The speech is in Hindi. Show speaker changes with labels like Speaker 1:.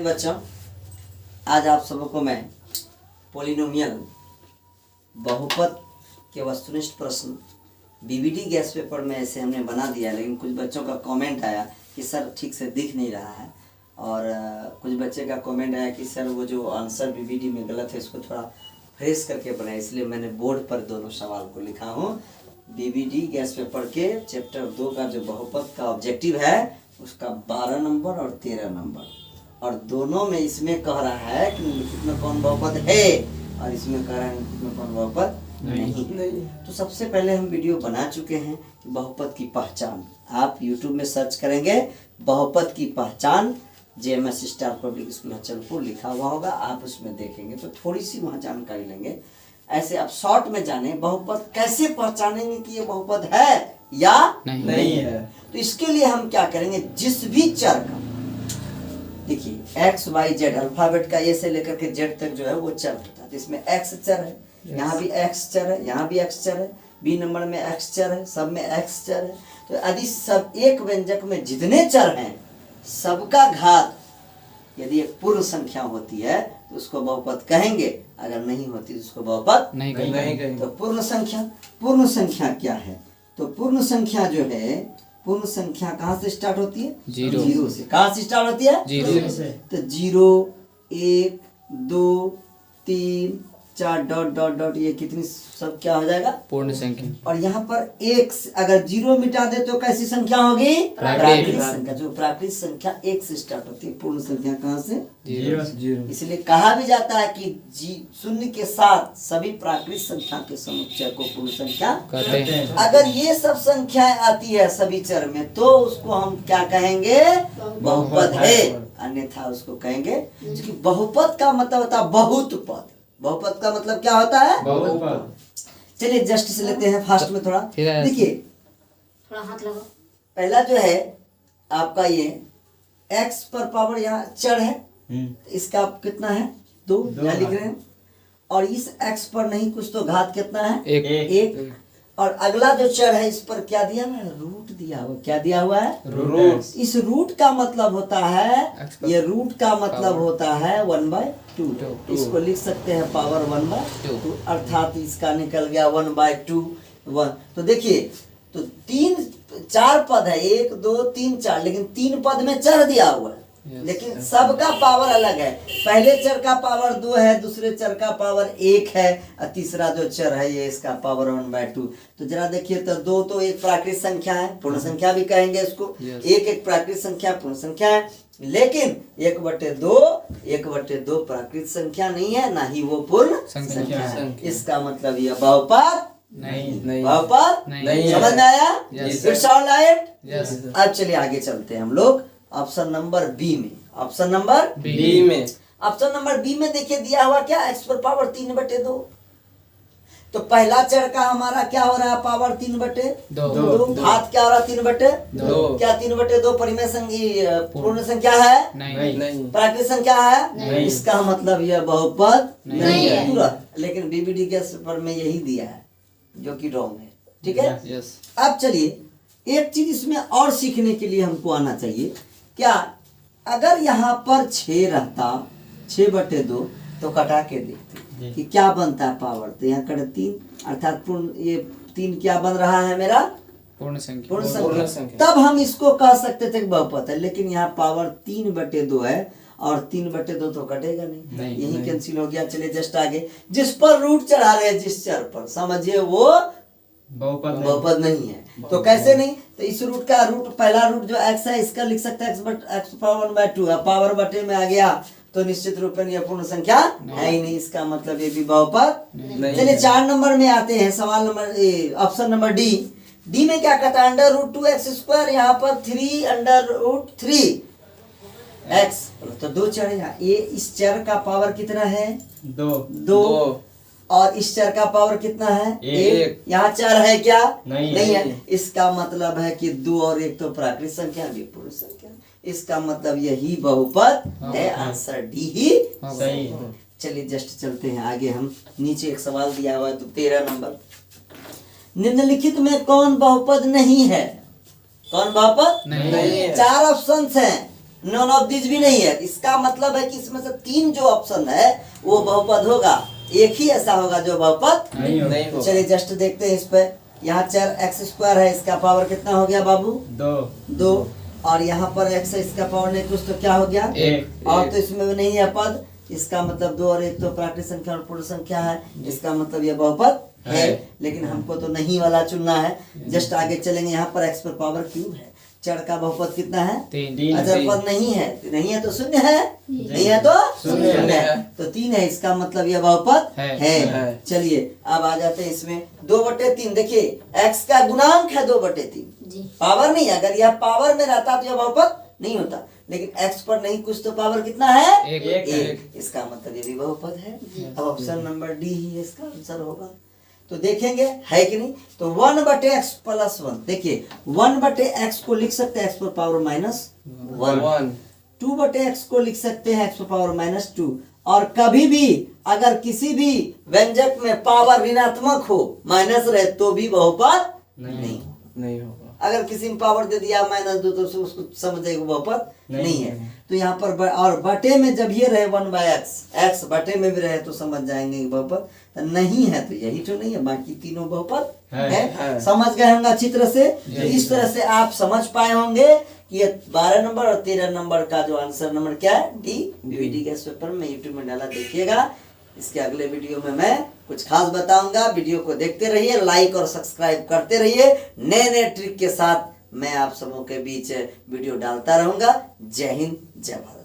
Speaker 1: बच्चों, आज आप सबों को मैं पॉलिनोमियल बहुपद के वस्तुनिष्ठ प्रश्न बीबीडी गैस पेपर में ऐसे हमने बना दिया, लेकिन कुछ बच्चों का कमेंट आया कि सर ठीक से दिख नहीं रहा है, और कुछ बच्चे का कमेंट आया कि सर वो जो आंसर बीबीडी में गलत है इसको थोड़ा फ्रेश करके बनाए, इसलिए मैंने बोर्ड पर दोनों सवाल को लिखा हूँ। बीबीडी गैस पेपर के चैप्टर 2 का जो बहुपद का ऑब्जेक्टिव है उसका 12 नंबर और 13 नंबर, और दोनों में इसमें कह रहा है कि निम्नलिखित में कौन बहुपद है और इसमें कह रहा है निम्नलिखित में कौन बहुपद नहीं। तो सबसे पहले हम वीडियो बना चुके हैं कि बहुपद की पहचान। आप YouTube में सर्च करेंगे बहुपद की पहचान, JMS स्टार पब्लिक स्कूल हचलपुर लिखा हुआ होगा, आप उसमें देखेंगे तो थोड़ी सी वहाँ जानकारी लेंगे। ऐसे आप शॉर्ट में जाने बहुपद कैसे पहचानेंगे कि ये बहुपद है या नहीं है। तो इसके लिए हम क्या करेंगे, जिस भी चर का, देखिए x y z अल्फाबेट का ए से लेकर के z तक जो है वो चर होता है, तो इसमें x चर है, यहाँ भी x चर है, यहाँ भी x चर है, b नंबर में x चर है, सब में x चर है। तो यदि सब एक व्यंजक में जितने चर हैं सबका घात यदि एक पूर्ण संख्या होती है तो उसको बहुपद कहेंगे, अगर नहीं होती तो उसको बहुपद नहीं कहेंगे। तो पूर्ण संख्या क्या है, तो पूर्ण संख्या जो है, पूर्ण संख्या कहाँ से स्टार्ट होती है? जीरो से। कहाँ से स्टार्ट होती है? जीरो से। तो 0 1 2 3 4 डॉट डॉट डॉट, ये कितनी सब क्या हो जाएगा? पूर्ण संख्या। और यहाँ पर एक अगर 0 मिटा दे तो कैसी संख्या होगी? प्राकृतिक संख्या। जो प्राकृतिक संख्या 1 से स्टार्ट होती है, पूर्ण संख्या कहाँ से? 0। इसलिए कहा भी जाता है कि 0 के साथ सभी प्राकृतिक संख्या के समुच्चय को पूर्ण संख्या कहते हैं। अगर ये सब संख्याएं आती है सभी चर में तो उसको हम क्या कहेंगे? बहुपद है, अन्यथा उसको कहेंगे, क्योंकि बहुपद का मतलब होता है बहुत पद। बहुपद का मतलब क्या होता है? बहुपद। चलिए जस्ट से लेते हैं फास्ट में थोड़ा। देखिए
Speaker 2: थोड़ा हाथ लगाओ।
Speaker 1: पहला जो है आपका ये x पर पावर यहाँ चर है, इसका कितना है? 2 यहाँ लिख रहे हैं, और इस x पर नहीं कुछ तो घात कितना है? 1। और अगला जो चर है इस पर क्या दिया हुआ है? रूट दिया हुआ। क्या दिया हुआ है? रूट। इस रूट का मतलब होता है, ये रूट का मतलब होता है 1/2। इसको लिख सकते हैं पावर 1/2, अर्थात इसका निकल गया 1/2 1। तो देखिए, तो 4 पद है, 1 2 3 4, लेकिन 3 पद में चर दिया हुआ है, लेकिन सबका पावर अलग है। पहले चर का पावर 2 है, दूसरे चर का पावर 1 है, और तीसरा जो चर है ये इसका पावर 1/2। तो जरा देखिए, तो 2 तो एक प्राकृतिक संख्या है, पूर्ण संख्या भी कहेंगे इसको। 1 एक प्राकृतिक संख्या, पूर्ण संख्या है, लेकिन 1/2 प्राकृतिक संख्या नहीं है, ना ही वो पूर्ण संख्या है। इसका मतलब यह बहुपद नहीं। बहुपद नहीं। समझ में आया? It's all right. अब चलिए आगे चलते हैं हम लोग ऑप्शन नंबर बी में। ऑप्शन नंबर बी में देखिए दिया हुआ क्या? x पर पावर 3/2। तो पहला चर का हमारा क्या हो रहा है? पावर 3/2। घात क्या हो रहा है? 3/2। क्या 3/2 परिमेय संख्या पूर्ण संख्या है? नहीं। प्राकृतिक संख्या है? नहीं। इसका मतलब यह बहुपद नहीं है तुरंत, लेकिन बीबीडी गैस पेपर में यही दिया है, जो कि रॉन्ग है। ठीक है। अब चलिए एक चीज इसमें और सीखने के लिए हमको आना चाहिए। क्या अगर यहाँ पर 6 रहता, 6/2, तो कटा के देखते कि क्या बनता है पावर। तो यहाँ कर 3, अर्थात पूर्ण, ये 3 क्या बन रहा है मेरा? पूर्ण संख्या। तब हम इसको कह सकते थे बहुपद है, लेकिन यहाँ पावर 3/2 है, और 3/2 तो कटेगा नहीं, यही कैंसिल हो गया। चलिए जस्ट आगे, जिस पर रूट चढ़ा रहे हैं जिस चर पर, समझिए वो बहुपद नहीं है। तो कैसे नहीं? तो इस रूट का पहला रूट जो x है इसका लिख सकते हैं x पावर 1/2 है, पावर बटे में आ गया, तो निश्चित रूप में यह पूर्ण संख्या है ही नहीं, इसका मतलब ये भी बहुपद नहीं। चलिए 4 नंबर में आते हैं, सवाल नंबर ऑप्शन नंबर डी में क्या कहता है? √2x², यहाँ पर 3√3 x, तो 2 चर है। ये इस चर का पावर कितना है? 2। और इस चर का पावर कितना है? 1। यहाँ चर है क्या? नहीं है। इसका मतलब है कि 2 और 1 तो प्राकृतिक संख्या भी पूर्ण संख्या, इसका मतलब यही बहुपद है। आंसर डी ही सही है। चलिए जस्ट चलते हैं आगे। हम नीचे एक सवाल दिया हुआ है, तो 13 नंबर, निम्नलिखित में कौन बहुपद नहीं है? कौन बहुपद नहीं है? 4 ऑप्शंस हैं, नॉन ऑफ दिस भी नहीं है। इसका मतलब है कि इसमें से 3 जो ऑप्शन है वो बहुपद होगा, एक ही ऐसा होगा जो बहुपद
Speaker 3: नहीं
Speaker 1: तो चलिए जस्ट देखते हैं इस पे। यहाँ 4x² है, इसका पावर कितना हो गया बाबू? 2। और यहाँ पर x है, इसका पावर नहीं कुछ तो क्या हो गया?
Speaker 3: 1।
Speaker 1: और तो इसमें नहीं है पद, इसका मतलब 2 और 1 तो प्राकृत संख्या और पूर्ण संख्या है, इसका मतलब ये बहुपद है। लेकिन हमको तो नहीं वाला चुनना है। जस्ट आगे चलेंगे, यहाँ पर x पर पावर क्यूब है, चर का बहुपद कितना है?
Speaker 3: 3।
Speaker 1: अच्छा पद नहीं है तो शून्य है, नहीं है तो
Speaker 3: शून्य है।
Speaker 1: तो 3 है, इसका मतलब यह बहुपद
Speaker 3: है।
Speaker 1: है। चलिए अब आ जाते हैं इसमें 2/3। देखिए x का गुणांक है 2/3,
Speaker 2: जी
Speaker 1: पावर नहीं। अगर यह पावर में रहता तो यह बहुपद नहीं होता, लेकिन x पर नहीं कुछ तो पावर कितना है? 1। इसका मतलब ये भी बहुपद है। अब ऑप्शन नंबर डी ही इसका आंसर होगा। तो देखेंगे है कि नहीं। तो 1/x + 1, देखिए 1/x को लिख सकते हैं x पर पावर -1, 2/x को लिख सकते हैं x पर पावर -2। और कभी भी अगर किसी भी व्यंजक में पावर ऋणात्मक हो, माइनस रहे, तो भी बहुपद नहीं
Speaker 3: होगा।
Speaker 1: अगर किसी में पावर दे दिया -2 तो उसको समझ जाएगा बहुपद नहीं है। तो यहाँ पर और बटे में जब ये रहे 1/x, x बटे में भी रहे तो समझ जाएंगे कि बहुपद तो नहीं है, तो यही तो नहीं है, बाकी तीनों बहुपद है। समझ गए होंगे अच्छी तरह से। तो इस तरह से आप समझ पाए होंगे कि ये 12 नंबर और 13 नंबर का जो आंसर नंबर क्या है? डी। बीवीडी गैस पेपर में यूट्यूब में डाला, देखिएगा। इसके अगले वीडियो में मैं कुछ खास बताऊंगा। वीडियो को देखते रहिए, लाइक और सब्सक्राइब करते रहिए। नए ट्रिक के साथ मैं आप सबों के बीच वीडियो डालता रहूंगा। जय हिंद, जय भारत।